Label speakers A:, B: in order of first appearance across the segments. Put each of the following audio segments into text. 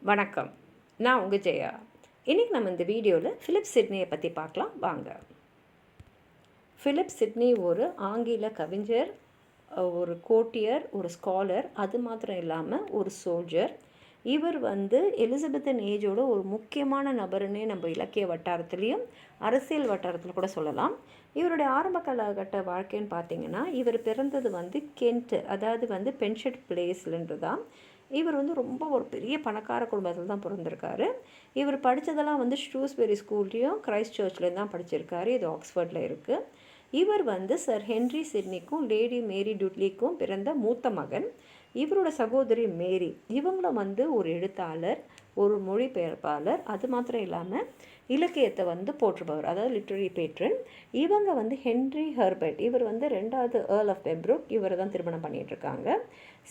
A: வணக்கம். நான் உங்கள் ஜெயா. இன்றைக்கி நம்ம இந்த வீடியோவில் ஃபிலிப் சிட்னியை பற்றி பார்க்கலாம் வாங்க. ஃபிலிப் சிட்னி ஒரு ஆங்கில கவிஞர், ஒரு கோட்டியர், ஒரு ஸ்காலர். அது மாத்திரம் இல்லாமல் ஒரு சோல்ஜர். இவர் எலிசபெத்தன் ஏஜோட ஒரு முக்கியமான நபருன்னே நம்ம இலக்கிய வட்டாரத்துலேயும் அரசியல் வட்டாரத்தில் கூட சொல்லலாம். இவருடைய ஆரம்ப காலகட்ட வாழ்க்கைன்னு பார்த்திங்கன்னா, இவர் பிறந்தது கென்ட், அதாவது பென்ஷட் பிளேஸ்லன்றது தான். இவர் ரொம்ப ஒரு பெரிய பணக்கார குடும்பத்தில் தான் பிறந்திருக்காரு. இவர் படித்ததெல்லாம் ஷ்ரூஸ்பெரி ஸ்கூல்லையும் கிரைஸ்ட் சர்ச்லேயும் தான் படிச்சிருக்காரு. இது ஆக்ஸ்ஃபோர்டில் இருக்குது. இவர் சர் ஹென்ரி சிட்னிக்கும் லேடி மேரி டுட்லிக்கும் பிறந்த மூத்த மகன். இவரோட சகோதரி மேரி, இவங்களும் ஒரு எழுத்தாளர், ஒரு மொழிபெயர்ப்பாளர். அது மாத்திரம் இல்லாமல் இலக்கியத்தை போற்றுபவர், அதாவது லிட்ரரி பேட்ரன். இவங்க ஹென்ரி ஹெர்பர்ட், இவர் ரெண்டாவது ஏர்ல் ஆஃப் பெம்ப்ரூக், இவரை தான் திருமணம் பண்ணிகிட்ருக்காங்க.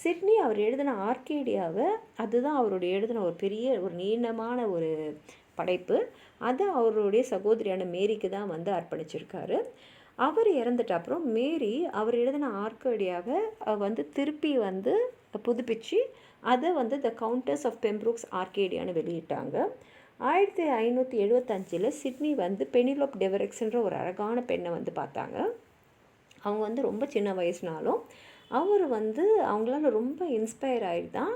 A: சிட்னி அவர் எழுதின ஆர்கேடியாவை, அதுதான் அவருடைய எழுதின ஒரு பெரிய ஒரு நீளமான ஒரு படைப்பு. அதை அவருடைய சகோதரியான மேரிக்கு தான் அர்ப்பணிச்சிருக்காரு. அவர் இறந்துட்ட அப்புறம் மேரி அவர் எழுதின ஆர்கேடியாவை திருப்பி புதுப்பிச்சு அதை த கவுண்டர்ஸ் ஆஃப் பெம்ப்ரூக்ஸ் ஆர்கேடியான்னு வெளியிட்டாங்க. 1575 சிட்னி பெனிலோப் டெவரெக்ஸ்ன்ற ஒரு அழகான பெண்ணை பார்த்தாங்க. அவங்க ரொம்ப சின்ன வயசுனாலும் அவர் அவங்களால ரொம்ப இன்ஸ்பயர் ஆகிட்டு தான்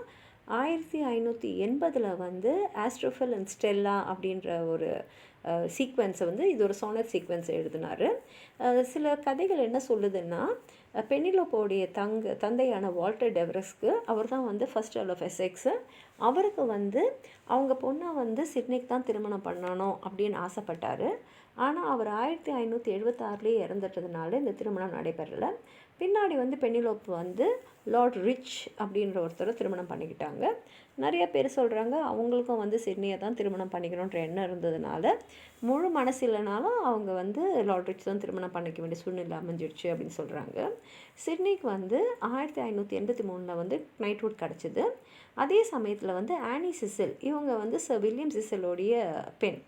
A: 1580 ஆஸ்ட்ரோஃபெல் அண்ட் ஸ்டெல்லா அப்படின்ற ஒரு சீக்வன்ஸை இது ஒரு சோனட் சீக்வன்ஸை எழுதினார். சில கதைகள் என்ன சொல்லுதுன்னா, பெனிலோப்போடைய தந்தையான வால்டர் டெவரெக்ஸ்க்கு அவர் தான் ஃபர்ஸ்ட் ஏர்ல் ஆஃப் எசெக்ஸு. அவருக்கு அவங்க பொண்ணை சிட்னிக்கு தான் திருமணம் பண்ணணும் அப்படின்னு ஆசைப்பட்டார். ஆனால் அவர் 1576 இறந்துட்டதுனால இந்த திருமணம் நடைபெறலை. பின்னாடி பெனிலோப் லார்ட் ரிச் அப்படின்ற ஒருத்தரை திருமணம் பண்ணிக்கிட்டாங்க. நிறைய பேர் சொல்கிறாங்க அவங்களுக்கும் சிட்னியை தான் திருமணம் பண்ணிக்கணுன்ற எண்ணம் இருந்ததுனால, முழு மனசு இல்லைனாலும் அவங்க லார்ட் ரிச் தான் திருமணம் பண்ணிக்க வேண்டிய சூழ்நிலை அமைஞ்சிடுச்சு அப்படின்னு சொல்கிறாங்க. சிட்னிக்கு 1583 நைட்வுட் கிடச்சிது. அதே சமயத்தில் ஆனி சிசில், இவங்க சர் வில்லியம் சிசிலோடைய பெண்.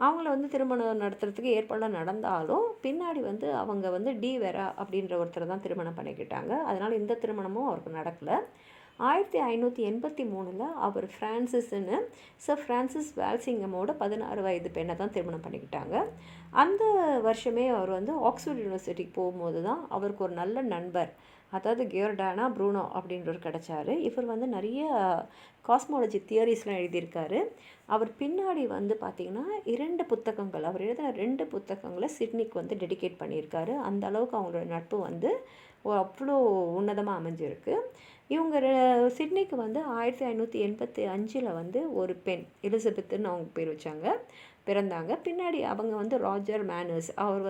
A: அவங்கள திருமணம் நடத்துறதுக்கு ஏற்பாடுலாம் நடந்தாலும் பின்னாடி அவங்க டி வெரா அப்படின்ற ஒருத்தரை தான் திருமணம் பண்ணிக்கிட்டாங்க. அதனால் இந்த திருமணமும் அவருக்கு நடக்கலை. 1583 அவர் ஃப்ரான்சிஸ்ன்னு சர் ஃப்ரான்சிஸ் வால்சிங்கமோட 16 வயது பெண்ணை தான் திருமணம் பண்ணிக்கிட்டாங்க. அந்த வருஷமே அவர் ஆக்ஸ்ஃபோர்ட் யூனிவர்சிட்டிக்கு போகும்போது தான் அவருக்கு ஒரு நல்ல நண்பர், அதாவது கியோர்டானா ப்ரூனோ அப்படின்றவர் கிடச்சார். இவர் நிறைய காஸ்மாலஜி தியரிஸ்லாம் எழுதியிருக்காரு. அவர் பின்னாடி பார்த்திங்கன்னா 2 புத்தகங்கள், அவர் எழுதின 2 புத்தகங்களை சிட்னிக்கு டெடிகேட் பண்ணியிருக்காரு. அந்த அளவுக்கு அவங்களோட நட்பு அவ்வளோ உன்னதமாக அமைஞ்சிருக்கு. இவங்க சிட்னிக்கு 1585 ஒரு பெண் எலிசபெத்துன்னு அவங்க பேர் வச்சாங்க, பிறந்தாங்க. பின்னாடி அவங்க ராஜர் மேனர்ஸ், அவர்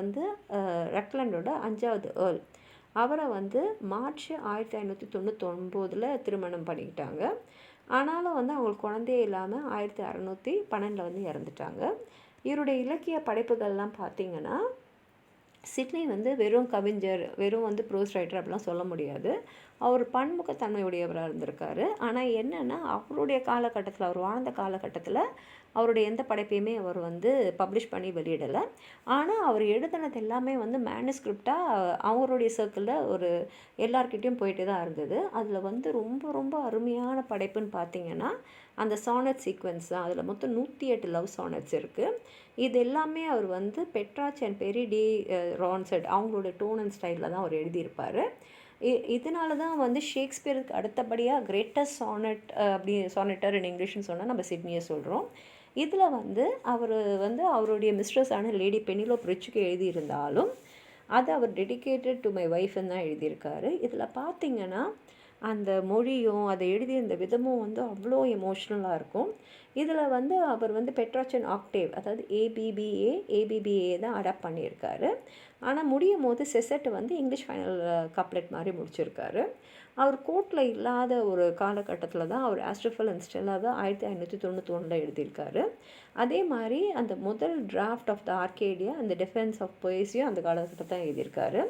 A: ரக்லண்டோட 5வது ஏர்ல், அவரை மார்ச் 1599 திருமணம் பண்ணிக்கிட்டாங்க. ஆனாலும் அவங்களுக்கு குழந்தையே இல்லாமல் 1612 இறந்துட்டாங்க. இவருடைய இலக்கிய படைப்புகள்லாம் பார்த்திங்கன்னா, சிட்னி வெறும் கவிஞர், வெறும் ப்ரோஸ் ரைட்டர் அப்படிலாம் சொல்ல முடியாது. அவர் பன்முகத்தன்மையுடையவராக இருந்திருக்காரு. ஆனால் என்னென்னா, அவருடைய காலகட்டத்தில், அவர் வாழ்ந்த காலகட்டத்தில் அவருடைய எந்த படைப்பையுமே அவர் பப்ளிஷ் பண்ணி வெளியிடலை. ஆனால் அவர் எழுதினது எல்லாமே மேனுஸ்கிரிப்டாக அவருடைய சர்க்கிளில் ஒரு எல்லார்கிட்டையும் போயிட்டு தான் இருந்தது. அதில் ரொம்ப ரொம்ப அருமையான படைப்புன்னு பார்த்திங்கன்னா அந்த சானட் சீக்வன்ஸ் தான். அதில் மொத்தம் 108 லவ் சானட்ஸ் இருக்குது. இது எல்லாமே அவர் பெட்ராச் அண்ட் பெரி டி ரான்செட் அவங்களோட டோன் அண்ட் ஸ்டைலில் தான் அவர் எழுதியிருப்பார். இதனால தான் ஷேக்ஸ்பியருக்கு அடுத்தபடியாக கிரேட்டஸ்ட் சானட் அப்படி சானட்டர் இன் இங்கிலீஷ்னு சொன்னால் நம்ம சிட்னியை சொல்கிறோம். இதில் அவர் அவருடைய மிஸ்ட்ரஸான லேடி பெனிலோப் ரிச்சுக்கு எழுதியிருந்தாலும் அது அவர் டெடிகேட்டட் டு மை ஒய்ஃப்னு தான் எழுதியிருக்காரு. இதில் பார்த்திங்கன்னா அந்த மொழியும் அதை எழுதியிருந்த விதமும் அவ்வளோ எமோஷ்னலாக இருக்கும். இதில் அவர் பெட்ராச் அண்ட் ஆக்டேவ், அதாவது ஏபிபிஏ தான் அடாப்ட் பண்ணியிருக்காரு. ஆனால் முடியும் போது செசட் இங்கிலீஷ் ஃபைனல் கப்லெட் மாதிரி முடிச்சிருக்காரு. அவர் கோர்ட்டில் இல்லாத ஒரு காலகட்டத்தில் தான் அவர் ஆஸ்ட்ரோஃபெல் அண்ட் ஸ்டெல்லாவை 1591 எழுதியிருக்காரு. அதே மாதிரி அந்த முதல் டிராஃப்ட் ஆஃப் த ஆர்கேடியா, அந்த டிஃபென்ஸ் ஆஃப் பொய்ஸியும் அந்த காலகட்டத்தில் தான் எழுதியிருக்காரு.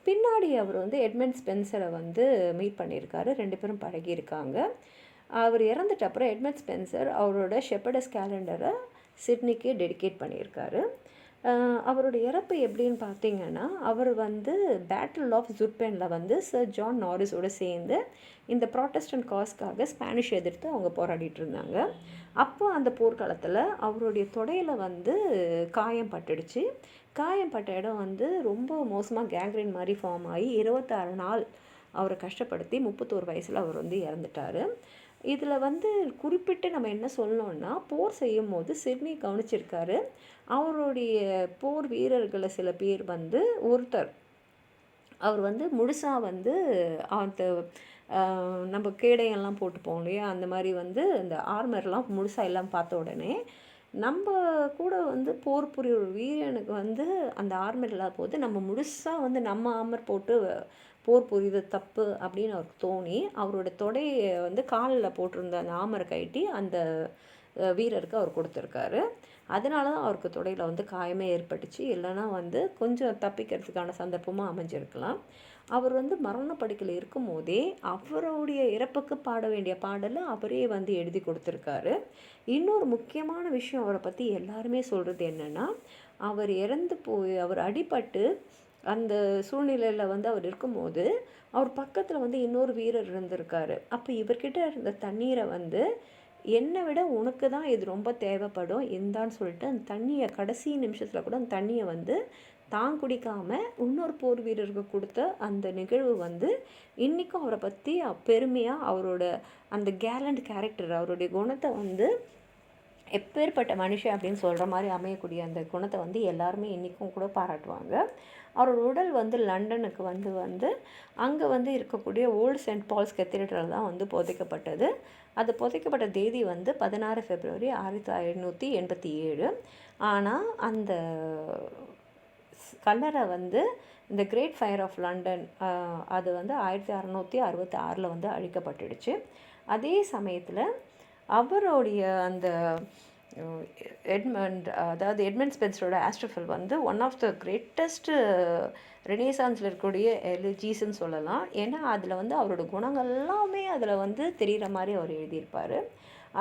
A: பின்னாடி அவர் எட்மண்ட் ஸ்பென்சரை மீட் பண்ணியிருக்காரு. 2 பேரும் பழகியிருக்காங்க. அவர் இறந்துட்ட அப்புறம் எட்மண்ட் ஸ்பென்சர் அவரோட ஷெப்பர்டஸ் கேலண்டரை சிட்னிக்கு டெடிகேட் பண்ணியிருக்காரு. அவருடைய இறப்பு எப்படின்னு பார்த்தீங்கன்னா, அவர் வந்து பேட்டில் ஆஃப் ஜுட்பெனில் வந்து சர் ஜான் நாரிஸோடு சேர்ந்து இந்த ப்ராட்டஸ்டன்ட் காஸ்க்காக ஸ்பானிஷ் எதிர்த்து அவங்க போராடிட்டு இருந்தாங்க. அப்போ அந்த போர்க்காலத்தில் அவருடைய தொடையில் வந்து காயம் பட்டுடுச்சு. காயம் பட்ட இடம் வந்து ரொம்ப மோசமாக கேங்க்ரீன் மாதிரி ஃபார்ம் ஆகி 26 நாள் அவரை கஷ்டப்படுத்தி 31 வயசில் அவர் வந்து இறந்துட்டார். இதில் வந்து குறிப்பிட்டு நம்ம என்ன சொல்லணும்னா, போர் செய்யும் போது சிட்னி கவனிச்சிருக்காரு. அவருடைய போர் வீரர்களை சில பேர் வந்து அவர் வந்து முழுசாக வந்து அந்த நம்ம கேடயெல்லாம் போட்டுப்போம் இல்லையா, அந்த மாதிரி வந்து அந்த ஆர்மர்லாம் முழுசாக எல்லாம் பார்த்த உடனே நம்ம கூட வந்து போர் புரிய ஒரு வீரனுக்கு வந்து அந்த ஆர்மர் இல்லாத போது நம்ம முழுசாக வந்து நம்ம ஆர்மர் போட்டு போர் புரியுது தப்பு அப்படின்னு அவருக்கு தோணி அவரோட தொடையை வந்து காலில் போட்டிருந்த அந்த ஆர்மரை கழட்டி அந்த வீரருக்கு அவர் கொடுத்துருக்காரு. அதனால தான் அவருக்கு தொடையில் வந்து காயமே ஏற்பட்டுச்சு. இல்லைன்னா வந்து கொஞ்சம் தப்பிக்கிறதுக்கான சந்தர்ப்பமாக அமைஞ்சிருக்கலாம். அவர் வந்து மரணப்படுக்கையில் இருக்கும் போதே அவருடைய இறப்புக்கு பாட வேண்டிய பாடலை அவரே வந்து எழுதி கொடுத்துருக்காரு. இன்னொரு முக்கியமான விஷயம் அவரை பற்றி எல்லாருமே சொல்கிறது என்னென்னா, அவர் இறந்து போய் அவர் அடிபட்டு அந்த சூழ்நிலையில் வந்து அவர் இருக்கும்போது அவர் பக்கத்தில் வந்து இன்னொரு வீரர் இருந்திருக்காரு. அப்போ இவர்கிட்ட இருந்த தண்ணீரை வந்து என்னை விட உனக்கு தான் இது ரொம்ப தேவைப்படும் இந்தான்னு சொல்லிட்டு அந்த தண்ணியை கடைசி நிமிஷத்தில் கூட அந்த தண்ணியை வந்து தான் குடிக்காமல் இன்னொரு போர் வீரருக்கு கொடுத்த அந்த நிகழ்வு வந்து இன்றைக்கும் அவரை பற்றி பெருமையாக அவரோட அந்த கேலண்ட் கேரக்டர் அவருடைய குணத்தை வந்து எப்பேற்பட்ட மனுஷன் அப்படின்னு சொல்கிற மாதிரி அமையக்கூடிய அந்த குணத்தை வந்து எல்லாருமே இன்றைக்கும் கூட பாராட்டுவாங்க. அவரோட உடல் வந்து லண்டனுக்கு வந்து அங்கே வந்து இருக்கக்கூடிய ஓல்டு சென்ட் பால்ஸ் கத்தீட்ரல் தான் வந்து புதைக்கப்பட்டது. அது புதைக்கப்பட்ட தேதி வந்து 16 February 1587. ஆனால் அந்த கல்லறை வந்து இந்த கிரேட் ஃபயர் ஆஃப் லண்டன் அது வந்து 1666 வந்து அழிக்கப்பட்டுடுச்சு. அதே சமயத்தில் அவருடைய அந்த எட்மண்ட் ஸ்பென்சரோட ஆஸ்ட்ரோஃபில் வந்து ஒன் ஆஃப் த கிரேட்டஸ்ட்டு ரெனேசான்ஸில் இருக்கக்கூடிய எலிஜிஸ்ன்னு சொல்லலாம். ஏன்னா அதில் வந்து அவரோட குணங்கள் எல்லாமே அதில் வந்து தெரிகிற மாதிரி அவர் எழுதியிருப்பார்.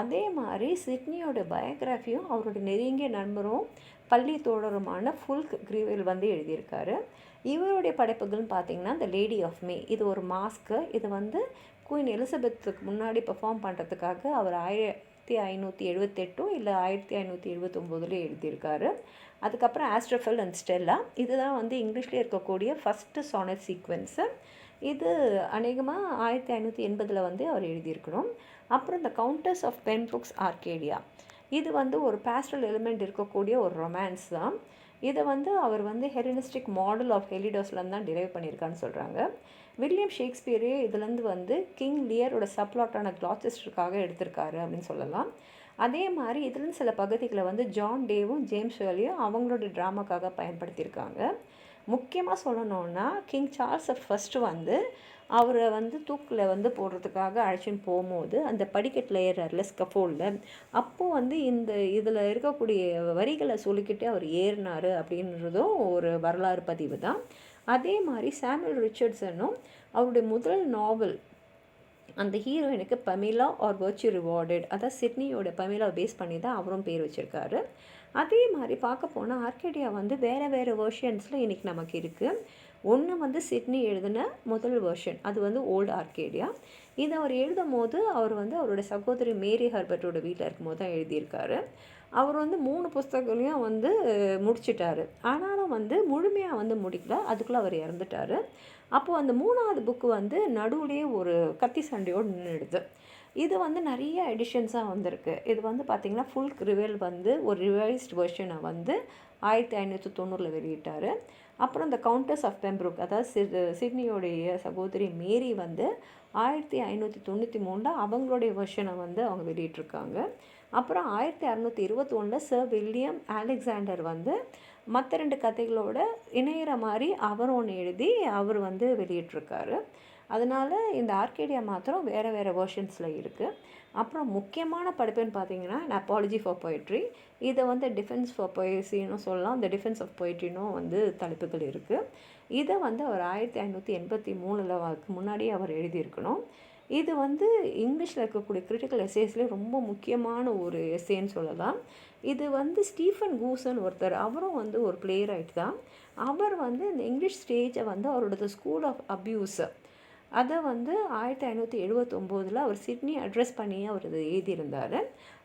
A: அதே மாதிரி சிட்னியோட பயோகிராஃபியும் அவரோட நெருங்கிய நண்பரும் பள்ளி தோழருமான ஃபுல்க் கிரீவெல் வந்து எழுதியிருக்காரு. இவருடைய படைப்புகள்னு பார்த்திங்கன்னா த லேடி ஆஃப் மே, இது ஒரு மாஸ்க்கு. இது வந்து குயின் எலிசபெத்துக்கு முன்னாடி பெர்ஃபார்ம் பண்ணுறதுக்காக அவர் 1578 இல்லை 1579 எழுதியிருக்காரு. அதுக்கப்புறம் ஆஸ்ட்ரோஃபெல் அண்ட் ஸ்டெல்லா, இதுதான் வந்து இங்கிலீஷ்லேயே இருக்கக்கூடிய ஃபஸ்ட்டு சானட் சீக்வென்ஸு. இது அநேகமாக 1580 வந்து அவர் எழுதியிருக்கணும். அப்புறம் இந்த கவுண்டஸ் ஆஃப் பென்புக்ஸ் ஆர்கேடியா, இது வந்து ஒரு பேஸ்டல் எலிமெண்ட் இருக்கக்கூடிய ஒரு ரொமான்ஸ் தான். இதை வந்து அவர் வந்து ஹெலினிஸ்டிக் மாடல் ஆஃப் ஹெலிடோஸ்லேருந்து தான் டிரைவ் பண்ணியிருக்கான்னு சொல்கிறாங்க. வில்லியம் ஷேக்ஸ்பியரே இதுலேருந்து வந்து கிங் லியரோட சப்ளாட்டான கிளாச்செஸ்டருக்காக எடுத்திருக்காரு அப்படின்னு சொல்லலாம். அதே மாதிரி இதுலேருந்து சில பகுதிகளை வந்து ஜான் டேவும் ஜேம்ஸ் ஷேர்லியும் அவங்களோட ட்ராமாக்காக பயன்படுத்தியிருக்காங்க. முக்கியமாக சொல்லணுன்னா கிங் சார்ல்ஸ் ஃபஸ்ட்டு வந்து அவரை வந்து தூக்கில் வந்து போடுறதுக்காக அழைச்சின்னு போகும்போது அந்த படிக்கட்டில் ஏறார்ல ஸ்கஃபோல்டில், அப்போது வந்து இந்த இதில் இருக்கக்கூடிய வரிகளை சொல்லிக்கிட்டே அவர் ஏறினார் அப்படின்றதும் ஒரு வரலாறு பதிவு தான். அதே மாதிரி சாமுவல் ரிச்சர்ட்ஸனும் அவருடைய முதல் நாவல் அந்த ஹீரோயினுக்கு பமீலா ஆர் வர்ச்சு ரிவார்டட், அதாவது சிட்னியோட பமீலாவை பேஸ் பண்ணி தான் அவரும் பேர் வச்சுருக்காரு. அதே மாதிரி பார்க்க போனால் ஆர்கேடியா வந்து வேறு வேறு வெர்ஷன்ஸில் இன்றைக்கி நமக்கு இருக்குது. ஒன்று வந்து சிட்னி எழுதின முதல் வெர்ஷன், அது வந்து ஓல்டு ஆர்கேடியா. இதை அவர் எழுதும் போது அவர் வந்து அவரோட சகோதரி மேரி ஹர்பர்ட்டோட வீட்டில் இருக்கும்போது தான் எழுதியிருக்காரு. அவர் வந்து 3 புஸ்தகங்களையும் வந்து முடிச்சிட்டாரு. ஆனாலும் வந்து முழுமையாக வந்து முடிக்கல, அதுக்குள்ளே அவர் இறந்துட்டார். அப்போது அந்த 3ஆவது புக்கு வந்து நடுவுலேயே ஒரு கத்தி சண்டையோடு நின்றுடுது. இது வந்து நிறைய எடிஷன்ஸாக வந்திருக்கு. இது வந்து பார்த்திங்கன்னா ஃபுல் கிரிவெல் வந்து ஒரு ரிவைஸ்ட் வெர்ஷனை வந்து 1590 வெளியிட்டார். அப்புறம் இந்த கவுண்டஸ் ஆஃப் பெம்புரோக், அதாவது சிட்னியோடைய சகோதரி மேரி வந்து 1593 அவங்களுடைய வெர்ஷனை வந்து அவங்க வெளியிட்ருக்காங்க. அப்புறம் 1621 சர் வில்லியம் அலெக்சாண்டர் வந்து மற்ற 2 கதைகளோட இணையிற மாதிரி அவர் ஒன்று எழுதி அவர் வந்து வெளியிட்ருக்காரு. அதனால் இந்த ஆர்கேடியா மாத்திரம் வேறு வேறு வெர்ஷன்ஸில் இருக்குது. அப்புறம் முக்கியமான படைப்புன்னு பார்த்தீங்கன்னா அப்பாலஜி ஃபார் பொயட்ரி, இதை வந்து டிஃபென்ஸ் ஃபார் பொயசின்னு சொல்லலாம். இந்த டிஃபென்ஸ் ஆஃப் பொயட்ரினும் வந்து தலைப்புகள் இருக்குது. இதை வந்து அவர் 1583 முன்னாடியே அவர் எழுதியிருக்கணும். இது வந்து இங்கிலீஷில் இருக்கக்கூடிய கிரிட்டிக்கல் எஸ்ஸேஸ்லேயே ரொம்ப முக்கியமான ஒரு எஸ்ஸேன்னு சொல்லலாம். இது வந்து ஸ்டீஃபன் கூசன் ஒருத்தர், அவரும் வந்து ஒரு பிளே ரைட் தான். அவர் வந்து இந்த இங்கிலீஷ் ஸ்டேஜை வந்து அவரோட ஸ்கூல் ஆஃப் அப்யூஸ் அதை வந்து 1579 அவர் சிட்னி அட்ரஸ் பண்ணி அவர் இதை எழுதியிருந்தார்.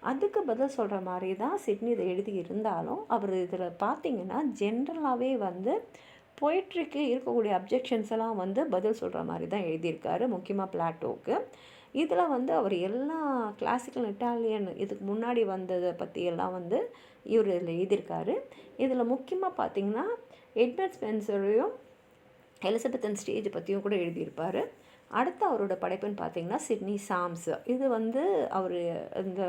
A: அதுக்கு பதில் சொல்கிற மாதிரி தான் சிட்னி இதை எழுதி இருந்தாலும் அவர் இதில் பார்த்திங்கன்னா ஜென்ரலாகவே வந்து பொயிட்ரிக்கு இருக்கக்கூடிய அப்ஜெக்ஷன்ஸ் எல்லாம் வந்து பதில் சொல்கிற மாதிரி தான் எழுதியிருக்காரு, முக்கியமாக பிளாட்டோவுக்கு. இதில் வந்து அவர் எல்லா கிளாசிக்கல் இட்டாலியன் இதுக்கு முன்னாடி வந்ததை பற்றியெல்லாம் வந்து இவர் இதில் எழுதியிருக்காரு. இதில் முக்கியமாக பார்த்திங்கன்னா எட்வர்ட் ஸ்பென்சரையும் எலிசபெத்தன் ஸ்டேஜ் பற்றியும் கூட எழுதியிருப்பார். அடுத்த அவரோட படைப்புன்னு பார்த்திங்கன்னா சிட்னி சாம்ஸ். இது வந்து அவர் இந்த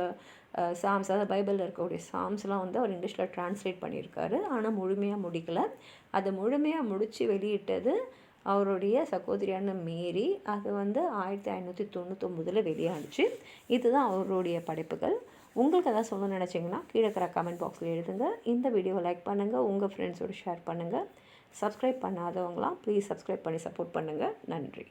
A: சாம்ஸ், அதாவது பைபிளில் இருக்கக்கூடிய சாம்ஸ்லாம் வந்து அவர் இங்கிலீஷில் ட்ரான்ஸ்லேட் பண்ணியிருக்காரு. ஆனால் முழுமையாக முடிக்கலை. அதை முழுமையாக முடித்து வெளியிட்டது அவருடைய சகோதரியான மேரி. அது வந்து 1599 வெளியானுச்சு. இதுதான் அவருடைய படைப்புகள். உங்களுக்கு எதாவது சொல்லணும்னு நினச்சிங்கன்னா கீழே இருக்கிற கமெண்ட் பாக்ஸில் எழுதுங்க. இந்த வீடியோவை லைக் பண்ணுங்கள், உங்கள் ஃப்ரெண்ட்ஸோடு ஷேர் பண்ணுங்கள். சப்ஸ்கிரைப் பண்ணாதவங்களாம் ப்ளீஸ் சப்ஸ்கிரைப் பண்ணி சப்போர்ட் பண்ணுங்கள். நன்றி.